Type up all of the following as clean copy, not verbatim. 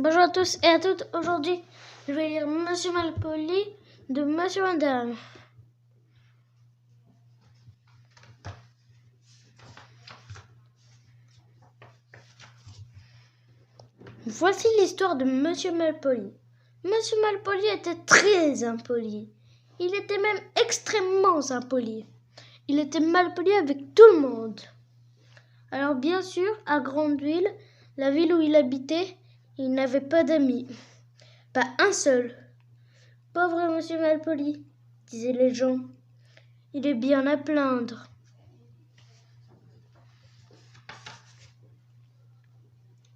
Bonjour à tous et à toutes. Aujourd'hui, je vais lire Monsieur Malpoli de Monsieur Madame. Voici l'histoire de Monsieur Malpoli. Monsieur Malpoli était très impoli. Il était même extrêmement impoli. Il était malpoli avec tout le monde. Alors bien sûr, à Grandeville, la ville où il habitait, il n'avait pas d'amis. Pas un seul. Pauvre Monsieur Malpoli, disaient les gens. Il est bien à plaindre.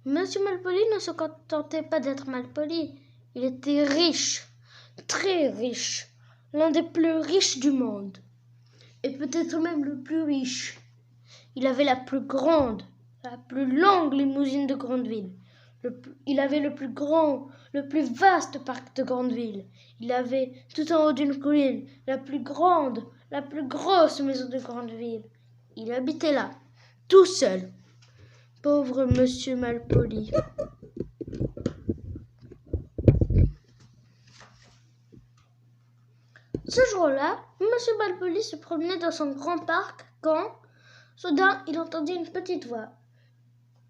Monsieur Malpoli ne se contentait pas d'être malpoli. Il était riche, très riche, l'un des plus riches du monde. Et peut-être même le plus riche. Il avait la plus grande, la plus longue limousine de Grandeville. Il avait le plus grand, le plus vaste parc de Grandeville. Il avait, tout en haut d'une colline, la plus grande, la plus grosse maison de Grandeville. Il habitait là, tout seul. Pauvre Monsieur Malpoli. Ce jour-là, Monsieur Malpoli se promenait dans son grand parc quand, soudain, il entendit une petite voix.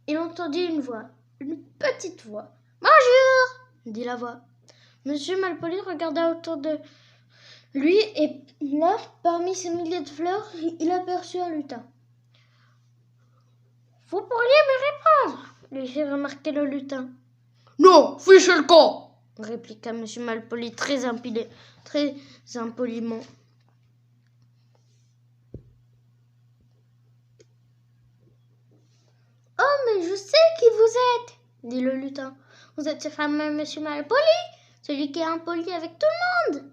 Il entendit une voix, une petite voix. « Bonjour !» dit la voix. Monsieur Malpoli regarda autour de lui et là, parmi ces milliers de fleurs, il aperçut un lutin. « Vous pourriez me répondre ?» lui fit remarquer le lutin. « Non, fichez le camp !» répliqua Monsieur Malpoli très impoliment. « Oh, mais je sais qui vous êtes !» dit le lutin. « Vous êtes ce fameux Monsieur Malpoli, celui qui est impoli avec tout le monde !»«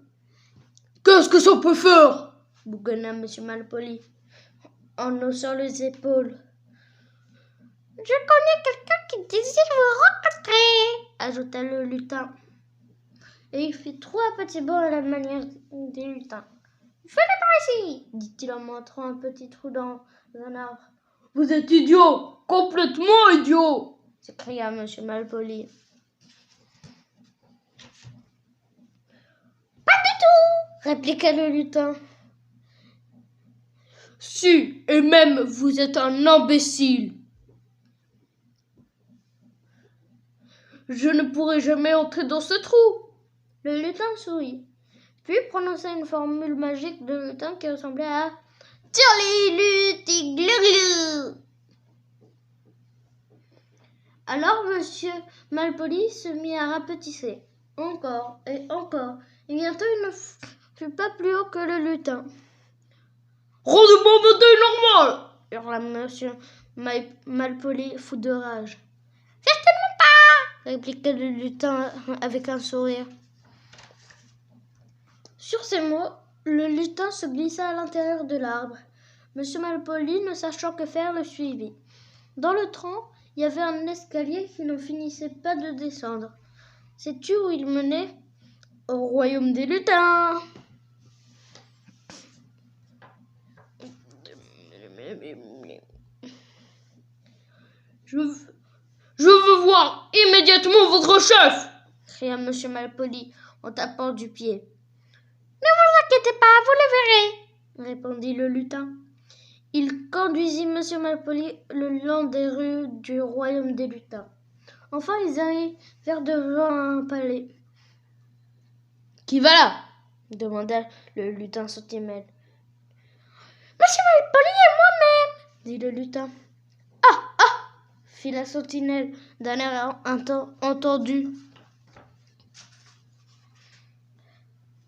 Qu'est-ce que ça peut faire ?» bougonna Monsieur Malpoli en haussant les épaules. « Je connais quelqu'un qui désire vous rencontrer !» ajouta le lutin. Et il fit 3 petits bonds à la manière des lutins. « Venez par ici !» dit-il en montrant un petit trou dans un arbre. « Vous êtes idiot, complètement idiot !» s'écria Monsieur Malpoli. « Pas du tout !» répliqua le lutin. « Si, et même vous êtes un imbécile. Je ne pourrai jamais entrer dans ce trou. » Le lutin sourit, puis prononça une formule magique de lutin qui ressemblait à Tirli-lu-tig-lu-lu. Alors Monsieur Malpoli se mit à rapetisser, encore et encore, et bientôt il ne fut pas plus haut que le lutin. « Rendez-moi ma taille normale !» hurla Monsieur Malpoli, fou de rage. « Certainement pas !» répliqua le lutin avec un sourire. Sur ces mots, le lutin se glissa à l'intérieur de l'arbre. Monsieur Malpoli, ne sachant que faire, le suivit. Dans le tronc, il y avait un escalier qui ne finissait pas de descendre. Sais-tu où il menait ? Au royaume des lutins. Je veux voir immédiatement votre chef ! Cria Monsieur Malpoli en tapant du pied. Ne vous inquiétez pas, vous le verrez, répondit le lutin. Il conduisit Monsieur Malpoli le long des rues du royaume des lutins. Enfin, ils arrivèrent devant un palais. « Qui va là ?» demanda le lutin sentinelle. « Monsieur Malpoli et moi-même, » dit le lutin. « Ah, ah !» fit la sentinelle d'un air entendu.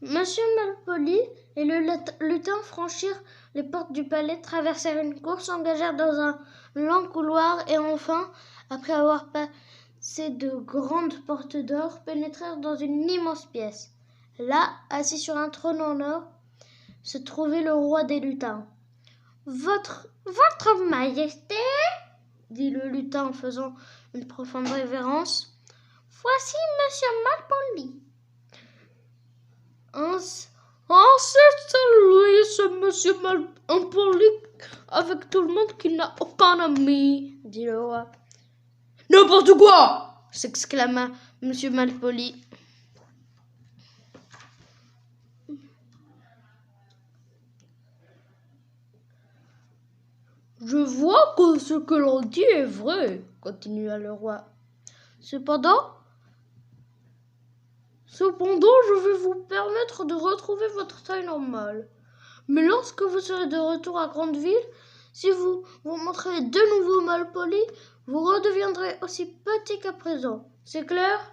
Monsieur Malpoli et le lutin franchirent les portes du palais, traversèrent une cour, s'engagèrent dans un long couloir et enfin, après avoir passé de grandes portes d'or, pénétrèrent dans une immense pièce. Là, assis sur un trône en or, se trouvait le roi des lutins. « Votre Majesté ?» dit le lutin en faisant une profonde révérence. « Voici Monsieur Malpoli. » C'est lui, ce Monsieur Malpoli, avec tout le monde qui n'a aucun ami, dit le roi. « N'importe quoi ! s'exclama Monsieur Malpoli. Je vois que ce que l'on dit est vrai, continua le roi. Cependant, je vais vous permettre de retrouver votre taille normale. Mais lorsque vous serez de retour à Grandeville, si vous vous montrez de nouveau malpoli, vous redeviendrez aussi petit qu'à présent. C'est clair ?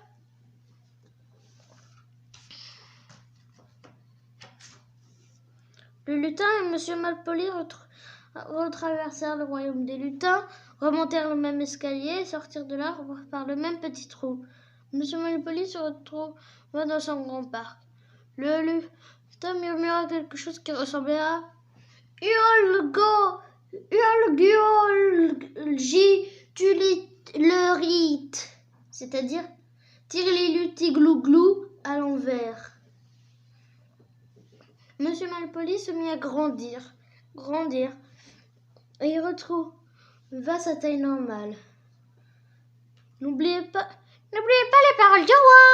Le lutin et Monsieur Malpoli retraversèrent le royaume des lutins, remontèrent le même escalier et sortirent de l'arbre par le même petit trou. Monsieur Malpoli se retrouva dans son grand parc. Le lutin murmura quelque chose qui ressemblait à le rite, c'est-à-dire tireli-luti-glou-glou à l'envers. Monsieur Malpoli se mit à grandir, et il retrouva sa taille normale. N'oubliez pas les paroles du roi,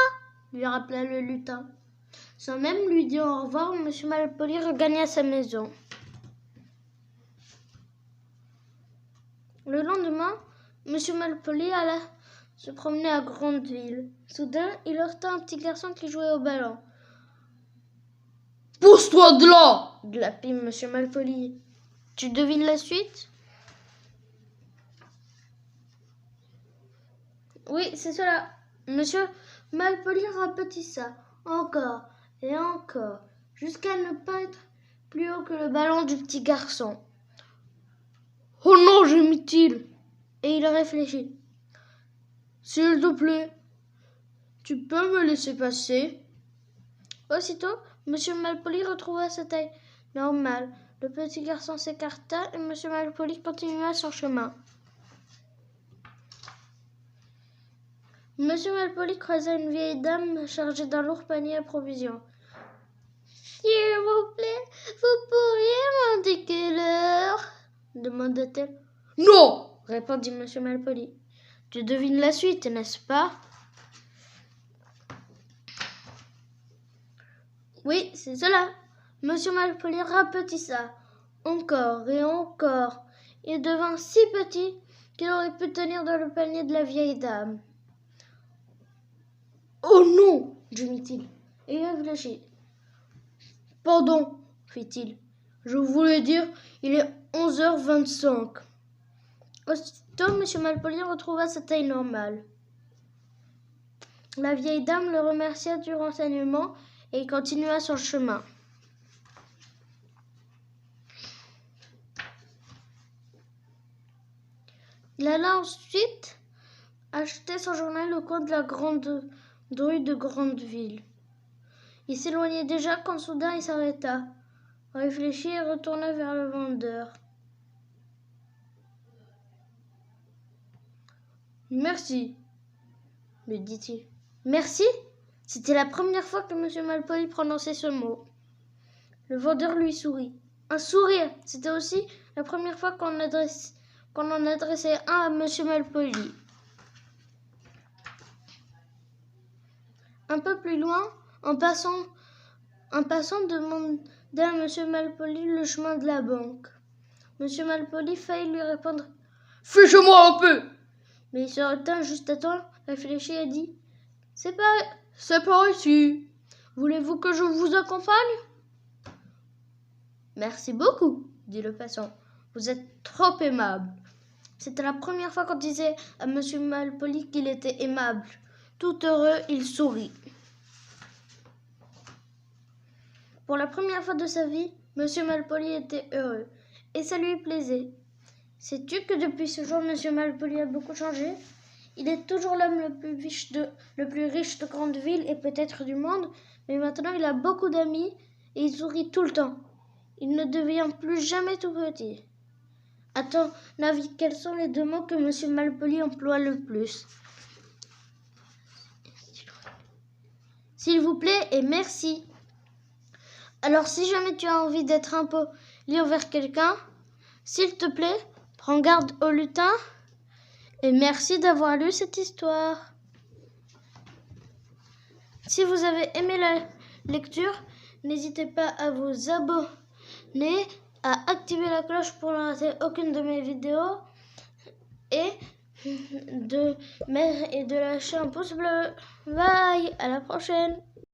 lui rappela le lutin. Sans même lui dire au revoir, Monsieur Malpoli regagna sa maison. Le lendemain, Monsieur Malpoli alla se promener à Grandeville. Soudain, il heurta un petit garçon qui jouait au ballon. « Pousse-toi de là !» glapit Monsieur Malpoli. « Tu devines la suite ?» Oui, c'est cela. Monsieur Malpoli rapetissa encore et encore, jusqu'à ne pas être plus haut que le ballon du petit garçon. « Oh non !» gémit-il, et il réfléchit. « S'il te plaît, tu peux me laisser passer ?» Aussitôt, Monsieur Malpoli retrouva sa taille normale. Le petit garçon s'écarta et Monsieur Malpoli continua son chemin. Monsieur Malpoli croisa une vieille dame chargée d'un lourd panier à provisions. « S'il vous plaît, vous pourriez m'indiquer l'heure ?» demanda-t-elle. « Non !» répondit Monsieur Malpoli. « Tu devines la suite, n'est-ce pas ?» Oui, c'est cela. Monsieur Malpoli rapetissa encore et encore. Il devint si petit qu'il aurait pu tenir dans le panier de la vieille dame. « Oh non !» gémit-il, et il réfléchit. « Pardon, » fit-il. « Je voulais dire, il est 11h25. » Aussitôt, Monsieur Malpoli retrouva sa taille normale. La vieille dame le remercia du renseignement et il continua son chemin. Il alla ensuite acheter son journal au coin de la grande rue de Grandeville. Il s'éloignait déjà quand soudain il s'arrêta, réfléchit et retourna vers le vendeur. « Merci, lui dit-il. « Merci ?» C'était la première fois que Monsieur Malpoli prononçait ce mot. Le vendeur lui sourit. Un sourire, c'était aussi la première fois qu'on en adressait un à Monsieur Malpoli. Un peu plus loin, un passant demanda à Monsieur Malpoli le chemin de la banque. Monsieur Malpoli faillit lui répondre « Fichez-moi un peu !» Mais il se retint juste à temps, réfléchit et dit « C'est par ici. Voulez-vous que je vous accompagne ?» « Merci beaucoup, » dit le passant. « Vous êtes trop aimable. » C'était la première fois qu'on disait à Monsieur Malpoli qu'il était aimable. Tout heureux, il sourit. Pour la première fois de sa vie, Monsieur Malpoli était heureux, et ça lui plaisait. Sais-tu que depuis ce jour, Monsieur Malpoli a beaucoup changé ? Il est toujours l'homme le plus riche de Grandeville et peut-être du monde, mais maintenant il a beaucoup d'amis et il sourit tout le temps. Il ne devient plus jamais tout petit. À ton avis, quels sont les deux mots que Monsieur Malpoli emploie le plus ? S'il vous plaît et merci. Alors si jamais tu as envie d'être impoli envers quelqu'un, s'il te plaît, prends garde au lutin et merci d'avoir lu cette histoire. Si vous avez aimé la lecture, n'hésitez pas à vous abonner, à activer la cloche pour ne rater aucune de mes vidéos et de lâcher un pouce bleu. Bye, à la prochaine.